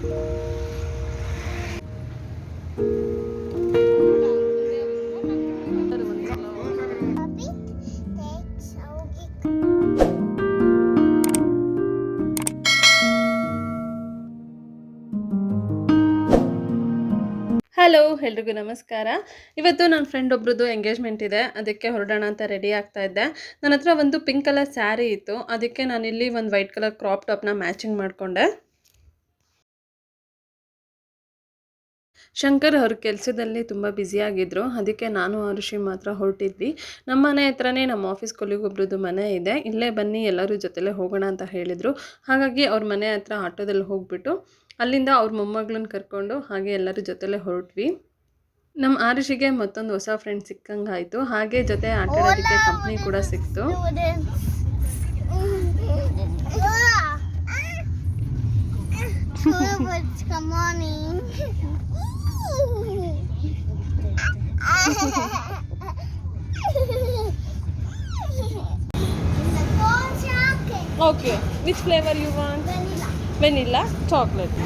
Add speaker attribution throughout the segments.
Speaker 1: Hello, ಎಲ್ರಿಗೂ ನಮಸ್ಕಾರ. ಇವತ್ತು ನನ್ನ ಫ್ರೆಂಡ್ ಒಬ್ರದ್ದು ಎಂಗೇಜ್ಮೆಂಟ್ ಇದೆ, ಅದಕ್ಕೆ ಹೊರಡೋಣ ಅಂತ ರೆಡಿ ಆಗ್ತಾ ಇದ್ದೆ. ನನ್ನ ಹತ್ರ ಒಂದು ಪಿಂಕ್ ಕಲರ್ ಸ್ಯಾರಿ ಇತ್ತು, ಅದಕ್ಕೆ ನಾನಿಲ್ಲಿ ಒಂದು ವೈಟ್ ಕಲರ್ ಕ್ರಾಪ್ ಟಾಪ್ನ ಮ್ಯಾಚಿಂಗ್ ಮಾಡಿಕೊಂಡೆ. ಶಂಕರ್ ಅವ್ರ ಕೆಲಸದಲ್ಲಿ ತುಂಬ ಬ್ಯುಸಿಯಾಗಿದ್ದರು, ಅದಕ್ಕೆ ನಾನು ಆರುಷಿ ಮಾತ್ರ ಹೊರಟಿದ್ವಿ. ನಮ್ಮ ಮನೆ ಹತ್ರನೇ ನಮ್ಮ ಆಫೀಸ್ ಕೊಲಿಗ್ ಒಬ್ರದ್ದು ಮನೆ ಇದೆ, ಇಲ್ಲೇ ಬನ್ನಿ ಎಲ್ಲರೂ ಜೊತೆಲೇ ಹೋಗೋಣ ಅಂತ ಹೇಳಿದರು. ಹಾಗಾಗಿ ಅವ್ರ ಮನೆ ಹತ್ರ ಆಟೋದಲ್ಲಿ ಹೋಗ್ಬಿಟ್ಟು ಅಲ್ಲಿಂದ ಅವ್ರ ಮೊಮ್ಮಗಳನ್ನ ಕರ್ಕೊಂಡು ಹಾಗೆ ಎಲ್ಲರ ಜೊತೆಲೇ ಹೊರಟ್ವಿ. ನಮ್ಮ ಆರುಷಿಗೆ ಮತ್ತೊಂದು ಹೊಸ ಫ್ರೆಂಡ್ ಸಿಕ್ಕಂಗಾಯಿತು, ಹಾಗೆ ಜೊತೆ ಆಟ ಆಡೋದಕ್ಕೆ ಕಂಪ್ನಿ ಕೂಡ ಸಿಕ್ತು. Okay, which flavor you want?
Speaker 2: Vanilla.
Speaker 1: Vanilla, chocolate.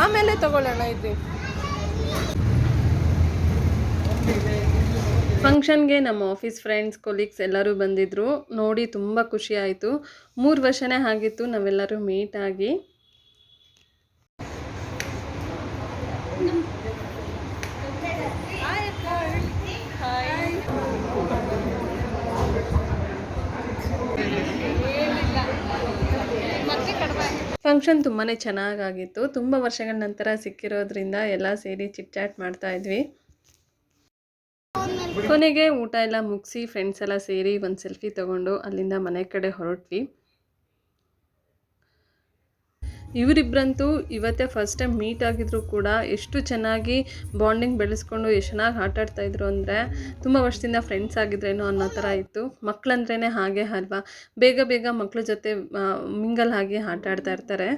Speaker 1: ಆಮೇಲೆ ತಗೊಳ್ಳೋಣ ಇದು. ಫಂಕ್ಷನ್ಗೆ ನಮ್ಮ ಆಫೀಸ್ ಫ್ರೆಂಡ್ಸ್ ಕೊಲೀಗ್ಸ್ ಎಲ್ಲರೂ ಬಂದಿದ್ದರು. ನೋಡಿ ತುಂಬ ಖುಷಿ ಆಯಿತು. 3 ವರ್ಷನೇ ಆಗಿತ್ತು ನಾವೆಲ್ಲರೂ ಮೀಟ್ ಆಗಿ. ಫಂಕ್ಷನ್ ತುಂಬಾ ಚೆನ್ನಾಗಾಗಿತ್ತು. ತುಂಬ ವರ್ಷಗಳ ನಂತರ ಸಿಕ್ಕಿರೋದ್ರಿಂದ ಎಲ್ಲ ಸೇರಿ ಚಿಟ್ ಚಾಟ್ ಮಾಡ್ತಾ ಇದ್ವಿ. ಕೊನೆಗೆ ಊಟ ಎಲ್ಲ ಮುಗಿಸಿ ಫ್ರೆಂಡ್ಸ್ ಎಲ್ಲ ಸೇರಿ ಒಂದು ಸೆಲ್ಫಿ ತಗೊಂಡು ಅಲ್ಲಿಂದ ಮನೆ ಕಡೆ ಹೊರಟ್ವಿ. ಇವರಿಬ್ಬರಂತೂ ಇವತ್ತೇ ಫಸ್ಟ್ ಟೈಮ್ ಮೀಟ್ ಆಗಿದ್ರು ಕೂಡ ಎಷ್ಟು ಚೆನ್ನಾಗಿ ಬಾಂಡಿಂಗ್ ಬೆಳೆಸ್ಕೊಂಡು ಎಷ್ಟು ಚೆನ್ನಾಗಿ ಆಟ ಆಡ್ತಾಯಿದ್ರು ಅಂದರೆ, ತುಂಬ ವರ್ಷದಿಂದ ಫ್ರೆಂಡ್ಸ್ ಆಗಿದ್ರೇನೋ ಅನ್ನೋ ಥರ ಇತ್ತು. ಮಕ್ಕಳಂದ್ರೇ ಹಾಗೆ ಅಲ್ವಾ, ಬೇಗ ಬೇಗ ಮಕ್ಕಳ ಜೊತೆ ಮಿಂಗಲ್ ಆಗಿ ಆಟ ಆಡ್ತಾ ಇರ್ತಾರೆ.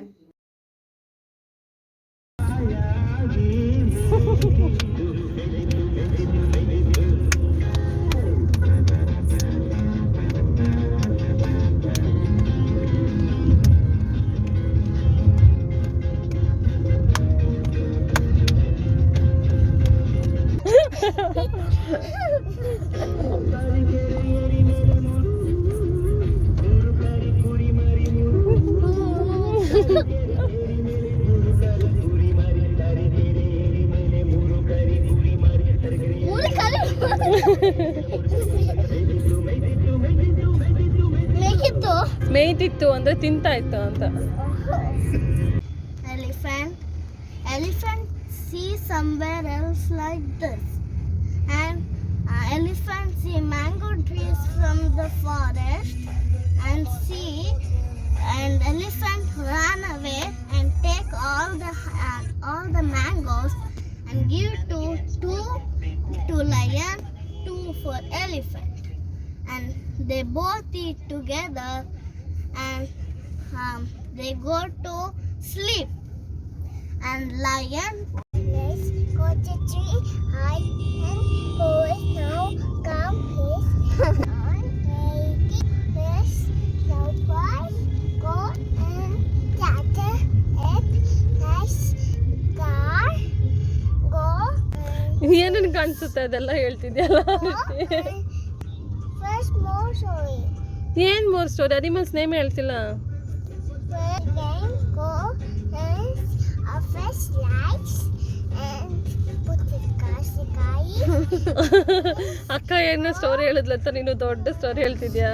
Speaker 1: ಮೇಯ್ತಿತ್ತು ಅಂದ್ರೆ ತಿಂತಾ ಇತ್ತು ಅಂತ.
Speaker 2: Elephant see somewhere else like this, and elephant see mango trees from the forest and see, and elephant ran away and take all the mangoes and give two to lion, 2 for elephant, and they both eat together and they go to sleep. And lion, let's go to tree, hide and who is now come his on baby, yes, so far, go and chatter at nice car, go
Speaker 1: ಏನೇನು ಕಾಣಿಸುತ್ತೆ ಅದೆಲ್ಲ ಹೇಳ್ತಿದ್ಯಲ್ಲ.
Speaker 2: first more story.
Speaker 1: ಏನು more story? Animals name ಹೇಳ್ತಿಲ್ಲ.
Speaker 2: Then go and fresh lights and put the ಕಾಯಿ.
Speaker 1: ಅಕ್ಕ ಏನು story ಹೇಳಿದ್ಲಂತ ನೀನು ದೊಡ್ಡ ಸ್ಟೋರಿ ಹೇಳ್ತಿದ್ಯಾ?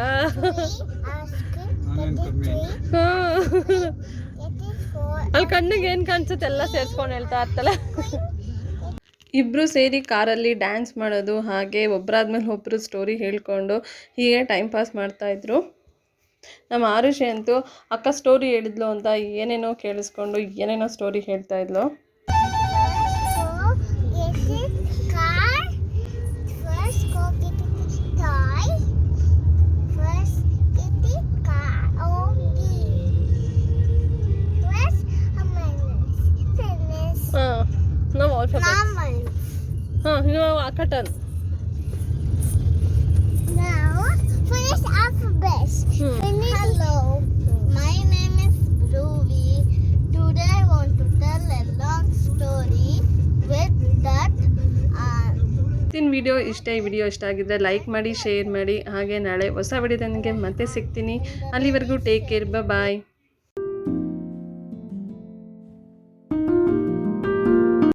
Speaker 1: ಅಲ್ಲಿ ಕಣ್ಣಿಗೆ ಏನು ಕಾಣಿಸುತ್ತೆ ಎಲ್ಲ ಸೇರಿಸ್ಕೊಂಡು ಹೇಳ್ತಾ ಇರ್ತಲ್ಲ. ಇಬ್ಬರು ಸೇರಿ ಕಾರಲ್ಲಿ ಡ್ಯಾನ್ಸ್ ಮಾಡೋದು, ಹಾಗೆ ಒಬ್ಬರಾದ್ಮೇಲೆ ಒಬ್ಬರು ಸ್ಟೋರಿ ಹೇಳ್ಕೊಂಡು ಹೀಗೆ ಟೈಮ್ ಪಾಸ್ ಮಾಡ್ತಾಯಿದ್ರು. ನಮ್ಮ ಆರುಷಿ ಅಂತೂ ಅಕ್ಕ ಸ್ಟೋರಿ ಹೇಳಿದ್ಲು ಅಂತ ಏನೇನೋ ಕೇಳಿಸ್ಕೊಂಡು ಏನೇನೋ ಸ್ಟೋರಿ ಹೇಳ್ತಾಯಿದ್ಲು.
Speaker 2: First go get the car.
Speaker 1: ನಾವು ಆಲ್ಫಾಬೆಟ್.
Speaker 2: Normal.
Speaker 1: ನಾವು ಅಕಟನ್.
Speaker 2: Now, finish alphabet. Hello, my name is Ruby. Today I want to tell a long story with that.
Speaker 1: ಇವತ್ತಿನ ವಿಡಿಯೋ ಇಷ್ಟ ಆಗಿದ್ದರೆ ಲೈಕ್ ಮಾಡಿ, ಶೇರ್ ಮಾಡಿ. ಹಾಗೆ ನಾಳೆ ಹೊಸ ವಿಡಿಯೋದೊಂದಿಗೆ ಮತ್ತೆ ಸಿಗ್ತೀನಿ. ಅಲ್ಲಿವರೆಗೂ ಟೇಕ್ ಕೇರ್, ಬಾಯ್.